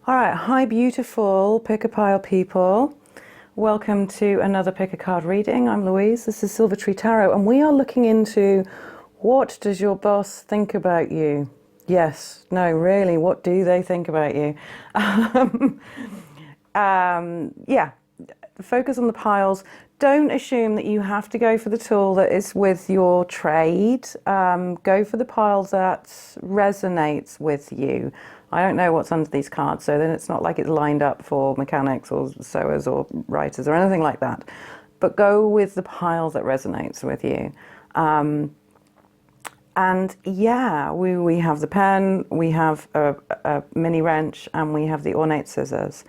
All right, hi beautiful pick-a-pile people. Welcome to another pick-a-card reading. I'm Louise, this is Silver Tree Tarot, and we are looking into what does your boss think about you? Yes, no, really, what do they think about you? Yeah, focus on the piles. Don't assume that you have to go for the tool that is with your trade. Go for the pile that resonates with you. I don't know what's under these cards, so then it's not like it's lined up for mechanics or sewers or writers or anything like that. But go with the pile that resonates with you. And yeah, we have the pen, we have a mini wrench, and we have the ornate scissors.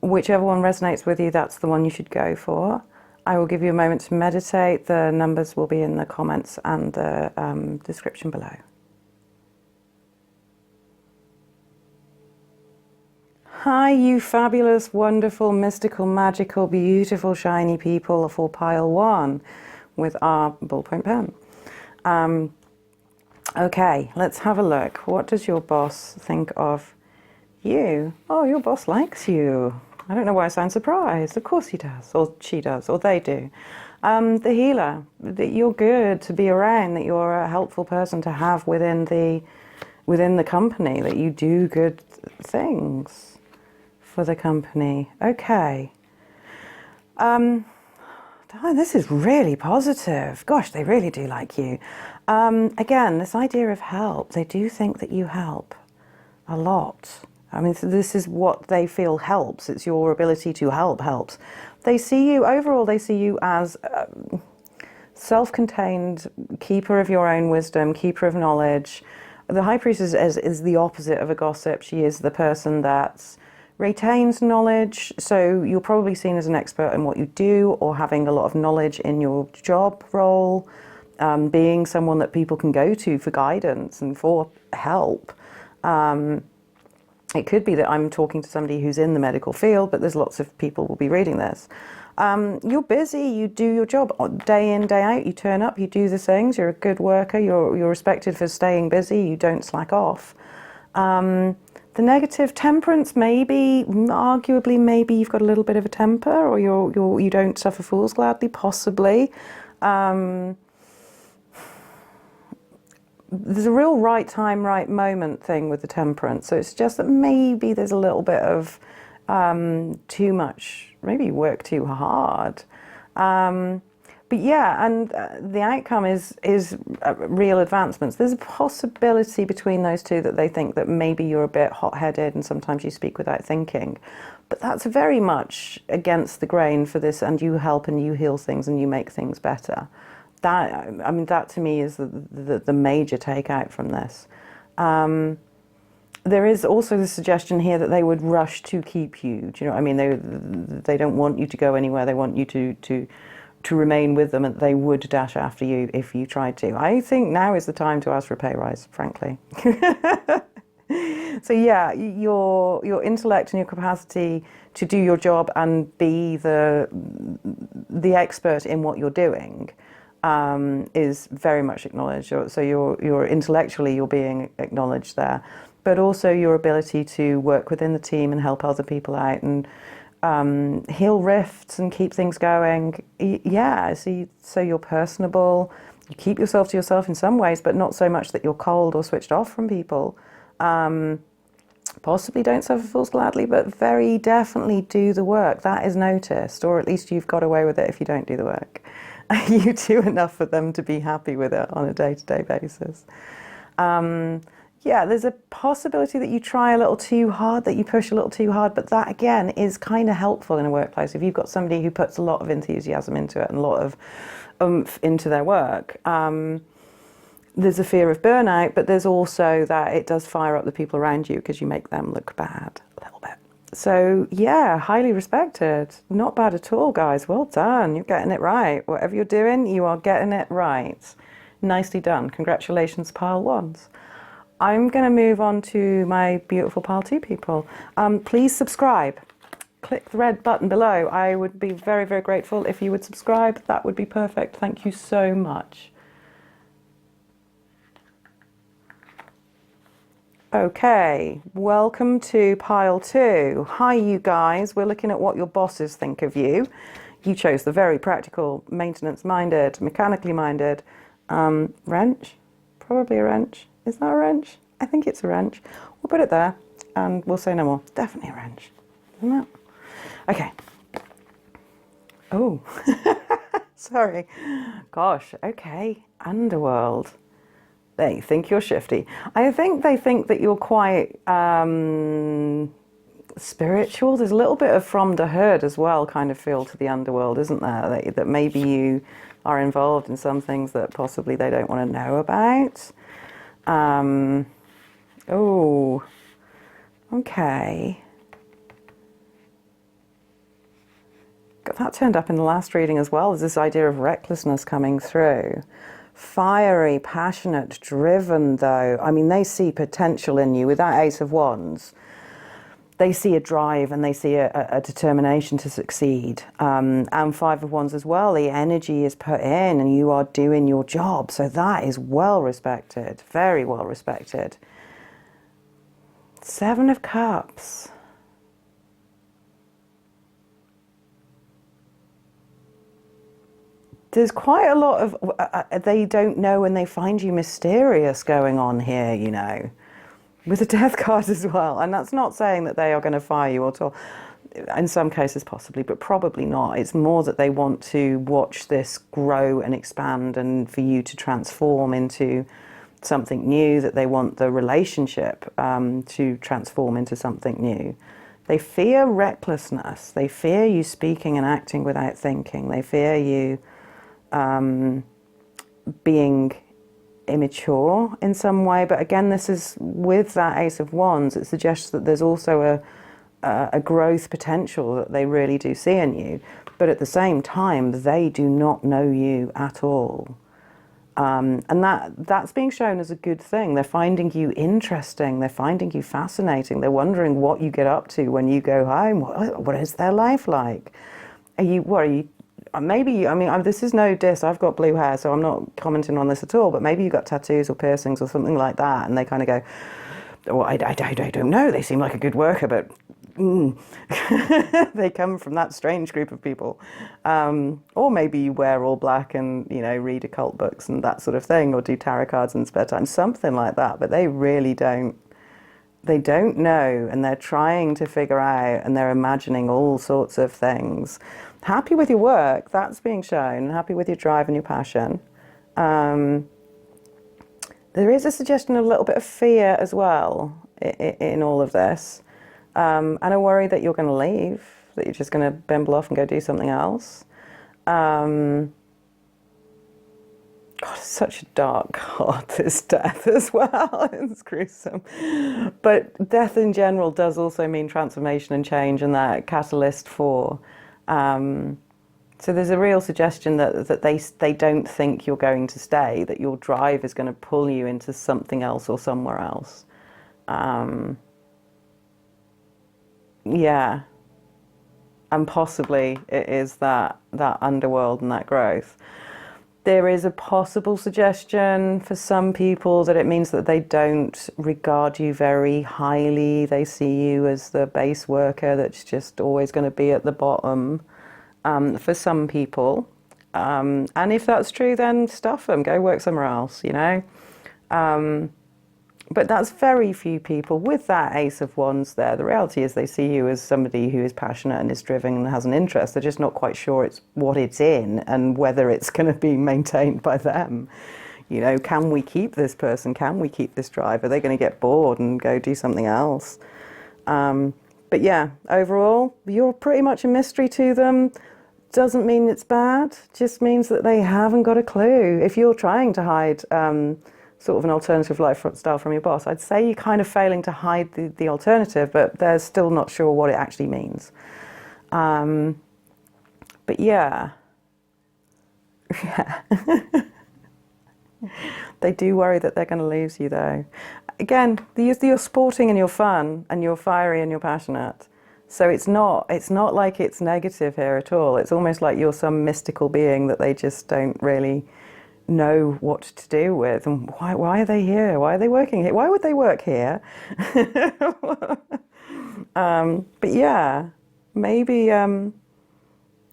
Whichever one resonates with you, that's the one you should go for. I will give you a moment to meditate. The numbers will be in the comments and the description below. Hi, you fabulous, wonderful, mystical, magical, beautiful, shiny people for pile one with our ballpoint pen. Okay, let's have a look. What does your boss think of you? Oh, your boss likes you. I don't know why I sound surprised. Of course he does, or she does, or they do. The healer, that you're good to be around, that you're a helpful person to have within the company, that you do good things for the company. Okay. Oh, this is really positive. Gosh, they really do like you. Again, this idea of help, they do think that you help a lot. I mean, so this is what they feel helps. It's your ability to help helps. They see you, overall, they see you as self-contained, keeper of your own wisdom, keeper of knowledge. The High Priestess is the opposite of a gossip. She is the person that retains knowledge, so you're probably seen as an expert in what you do or having a lot of knowledge in your job role, being someone that people can go to for guidance and for help. It could be that I'm talking to somebody who's in the medical field, but there's lots of people will be reading this. You're busy, you do your job day in, day out, you turn up, you do the things, you're a good worker, you're respected for staying busy, you don't slack off. The negative, temperance, maybe, arguably, maybe you've got a little bit of a temper, or you don't suffer fools gladly, possibly. There's a real right time, right moment thing with the temperance. So it's just that maybe there's a little bit of too much, maybe you work too hard. But yeah, and the outcome is real advancements. There's a possibility between those two that they think that maybe you're a bit hot-headed and sometimes you speak without thinking. But that's very much against the grain for this, and you help and you heal things and you make things better. That, I mean, that to me is the major takeout from this. There is also the suggestion here that they would rush to keep you. Do you know what I mean? They don't want you to go anywhere. They want you to remain with them, and they would dash after you if you tried to. I think now is the time to ask for a pay rise, frankly. So yeah, your intellect and your capacity to do your job and be the expert in what you're doing is very much acknowledged. So you're intellectually you're being acknowledged there, but also your ability to work within the team and help other people out and heal rifts and keep things going. Yeah, so you're personable. You keep yourself to yourself in some ways, but not so much that you're cold or switched off from people. Possibly don't suffer fools gladly, but very definitely do the work. That is noticed, or at least you've got away with it if you don't do the work. You do enough for them to be happy with it on a day-to-day basis. Yeah, there's a possibility that you try a little too hard, that you push a little too hard, but that again is kind of helpful in a workplace. If you've got somebody who puts a lot of enthusiasm into it and a lot of oomph into their work, there's a fear of burnout, but there's also that it does fire up the people around you because you make them look bad a little bit. So yeah, highly respected. Not bad at all, guys. Well done. You're getting it right. Whatever you're doing, you are getting it right. Nicely done. Congratulations, pile ones. I'm going to move on to my beautiful pile two people. Please subscribe. Click the red button below. I would be very, very grateful if you would subscribe. That would be perfect. Thank you so much. Okay, welcome to pile two. Hi, you guys. We're looking at what your bosses think of you. You chose the very practical, maintenance-minded, mechanically minded wrench. Probably a wrench. Is that a wrench? I think it's a wrench. We'll put it there and we'll say no more. Definitely a wrench. Isn't it? Okay. Oh, sorry. Gosh, okay. Underworld. They think you're shifty. I think they think that you're quite spiritual. There's a little bit of from the herd as well kind of feel to the underworld, isn't there? That maybe you are involved in some things that possibly they don't want to know about. Oh, okay. That turned up in the last reading as well. There's this idea of recklessness coming through. Fiery, passionate, driven though. I mean, they see potential in you with that Ace of Wands. They see a drive and they see a determination to succeed. And Five of Wands as well. The energy is put in and you are doing your job. So that is well respected, very well respected. Seven of Cups. There's quite a lot of they don't know and they find you mysterious going on here, you know, with the Death card as well. And that's not saying that they are going to fire you at all. In some cases possibly, but probably not. It's more that they want to watch this grow and expand and for you to transform into something new, that they want the relationship to transform into something new. They fear recklessness. They fear you speaking and acting without thinking. They fear you being immature in some way. But again, this is with that Ace of Wands, it suggests that there's also a growth potential that they really do see in you. But at the same time, they do not know you at all. And that's being shown as a good thing. They're finding you interesting. They're finding you fascinating. They're wondering what you get up to when you go home. What is their life like? What are you? Maybe, I mean, this is no diss. I've got blue hair, so I'm not commenting on this at all. But maybe you've got tattoos or piercings or something like that, and they kind of go, "Oh, I don't know. They seem like a good worker, but they come from that strange group of people." Or maybe you wear all black and, you know, read occult books and that sort of thing, or do tarot cards in spare time, something like that. But they really don't. They don't know, and they're trying to figure out, and they're imagining all sorts of things. Happy with your work, that's being shown. Happy with your drive and your passion. There is a suggestion of a little bit of fear as well in all of this. And a worry that you're going to leave, that you're just going to bimble off and go do something else. God, it's such a dark card, this death as well. It's gruesome. But death in general does also mean transformation and change, and that catalyst for. So there's a real suggestion that they don't think you're going to stay, that your drive is going to pull you into something else or somewhere else. Yeah. And possibly it is that underworld and that growth. There is a possible suggestion for some people that it means that they don't regard you very highly. They see you as the base worker that's just always going to be at the bottom, for some people. And if that's true, then stuff them, go work somewhere else, you know. But that's very few people. With that Ace of Wands there, the reality is they see you as somebody who is passionate and is driven and has an interest. They're just not quite sure it's what it's in and whether it's going to be maintained by them. You know, can we keep this person? Can we keep this drive? Are they going to get bored and go do something else? But yeah, overall, you're pretty much a mystery to them. Doesn't mean it's bad, just means that they haven't got a clue. If you're trying to hide sort of an alternative lifestyle from your boss, I'd say you're kind of failing to hide the alternative, but they're still not sure what it actually means. But yeah. Yeah. They do worry that they're going to lose you though. Again, you're sporting and you're fun and you're fiery and you're passionate. So it's not like it's negative here at all. It's almost like you're some mystical being that they just don't really know what to do with, and why are they here? Why are they working here? Why would they work here? But yeah, maybe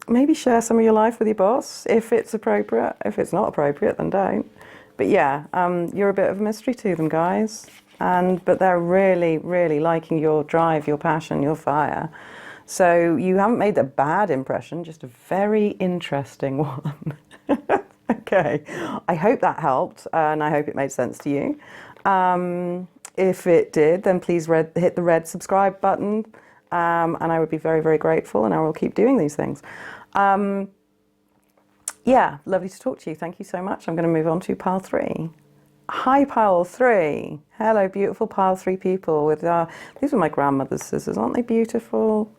maybe share some of your life with your boss if it's appropriate. If it's not appropriate, then don't. But yeah, you're a bit of a mystery to them, guys. But they're really, really liking your drive, your passion, your fire. So you haven't made a bad impression, just a very interesting one. Okay, I hope that helped, and I hope it made sense to you. If it did, then please hit the red subscribe button, and I would be very, very grateful, and I will keep doing these things. Yeah, lovely to talk to you. Thank you so much. I'm going to move on to pile 3. Hi, pile 3. Hello, beautiful pile 3 people. These are my grandmother's scissors. Aren't they beautiful?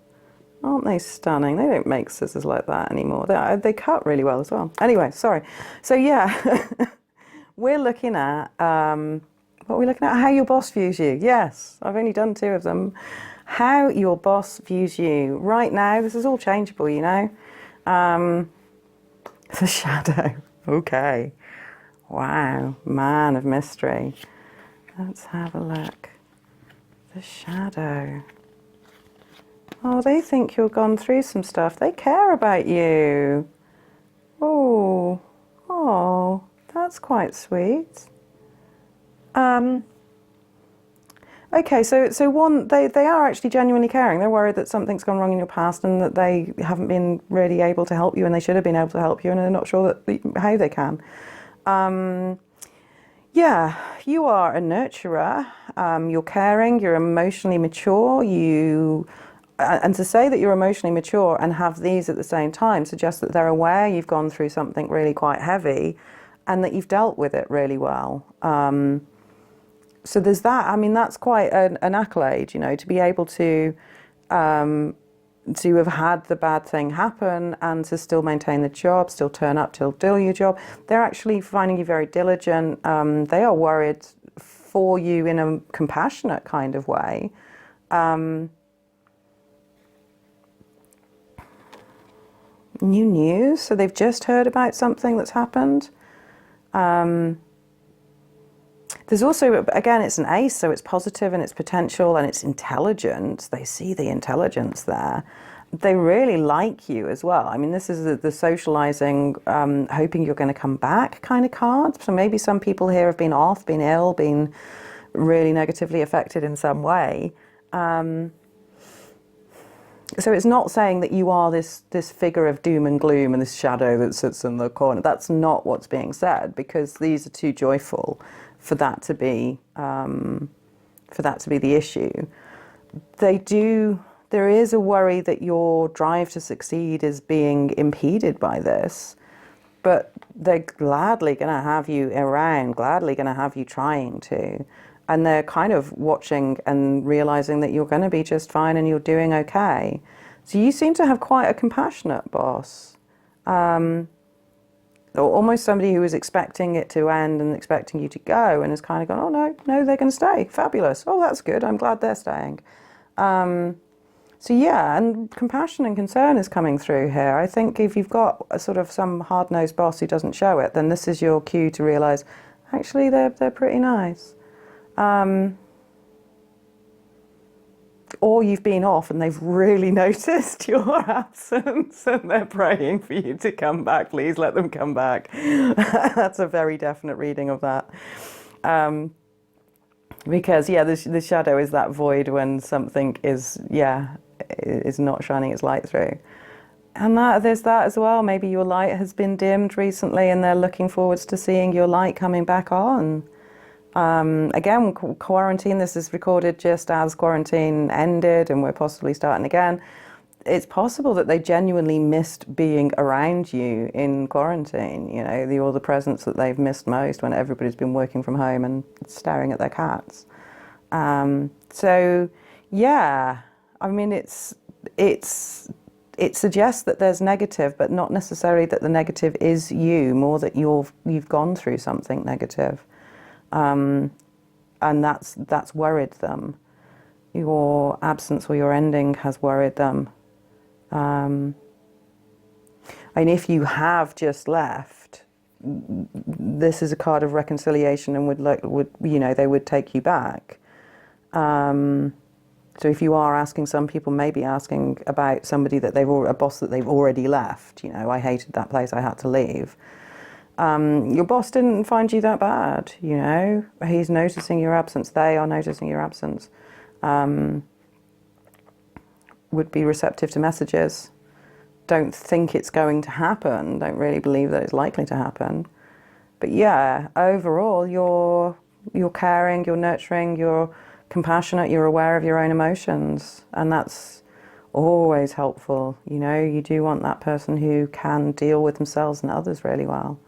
Aren't they stunning? They don't make scissors like that anymore. They cut really well as well. Anyway, sorry. So yeah, we're looking at, what are we looking at? How your boss views you. Yes, I've only done 2 of them. How your boss views you. Right now, this is all changeable, you know. The shadow. Okay. Wow. Man of mystery. Let's have a look. The shadow. Oh, they think you've gone through some stuff. They care about you. Oh, that's quite sweet. Okay, so one, they are actually genuinely caring. They're worried that something's gone wrong in your past and that they haven't been really able to help you, and they should have been able to help you, and they're not sure how they can. Yeah, you are a nurturer. You're caring. You're emotionally mature. And to say that you're emotionally mature and have these at the same time suggests that they're aware you've gone through something really quite heavy and that you've dealt with it really well. So there's that. I mean, that's quite an accolade, you know, to be able to have had the bad thing happen and to still maintain the job, still turn up, still do your job. They're actually finding you very diligent. They are worried for you in a compassionate kind of way. New news, so they've just heard about something that's happened. There's also, again, it's an ace, so it's positive and it's potential and it's intelligent. They see the intelligence there. They really like you as well. I mean, this is the socializing, hoping you're going to come back kind of card. So maybe some people here have been off, been ill, been really negatively affected in some way. So it's not saying that you are this figure of doom and gloom and this shadow that sits in the corner. That's not what's being said, because these are too joyful for that to be the issue. There is a worry that your drive to succeed is being impeded by this, but they're gladly going to have you around, gladly going to have you trying to. And they're kind of watching and realizing that you're going to be just fine and you're doing okay. So you seem to have quite a compassionate boss. Or almost somebody who was expecting it to end and expecting you to go and has kind of gone, oh, no, they're going to stay. Fabulous. Oh, that's good. I'm glad they're staying. So yeah, and compassion and concern is coming through here. I think if you've got a sort of some hard-nosed boss who doesn't show it, then this is your cue to realize, actually, they're pretty nice. Or you've been off and they've really noticed your absence and they're praying for you to come back. Please let them come back. That's a very definite reading of that. Because, yeah, the shadow is that void when something is not shining its light through. And there's that as well. Maybe your light has been dimmed recently and they're looking forwards to seeing your light coming back on. Again, quarantine, this is recorded just as quarantine ended and we're possibly starting again. It's possible that they genuinely missed being around you in quarantine, you know, all the presence that they've missed most when everybody's been working from home and staring at their cats. So, yeah, I mean, it suggests that there's negative, but not necessarily that the negative is you, more that you've gone through something negative. And that's worried them. Your absence or your ending has worried them. And if you have just left, this is a card of reconciliation and would they would take you back. So if you are asking, some people may be asking about somebody that a boss that they've already left. I hated that place, I had to leave. Your boss didn't find you that bad, He's noticing your absence. They are noticing your absence. Would be receptive to messages. Don't think it's going to happen. Don't really believe that it's likely to happen. But yeah, overall, you're caring, you're nurturing, you're compassionate, you're aware of your own emotions, and that's always helpful. You do want that person who can deal with themselves and others really well.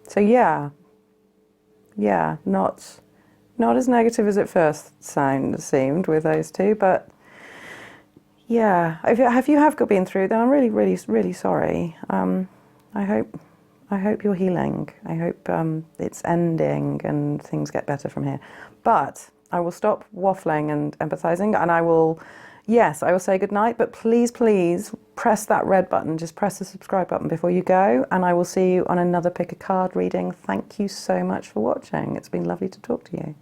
So yeah, not as negative as it first seemed with those two, but yeah, if you have been through that, I'm really, really, really sorry. I hope you're healing. I hope it's ending and things get better from here. But I will stop waffling and empathizing, and I will say goodnight, but please press that red button, just press the subscribe button before you go, and I will see you on another Pick a Card reading. Thank you so much for watching. It's been lovely to talk to you.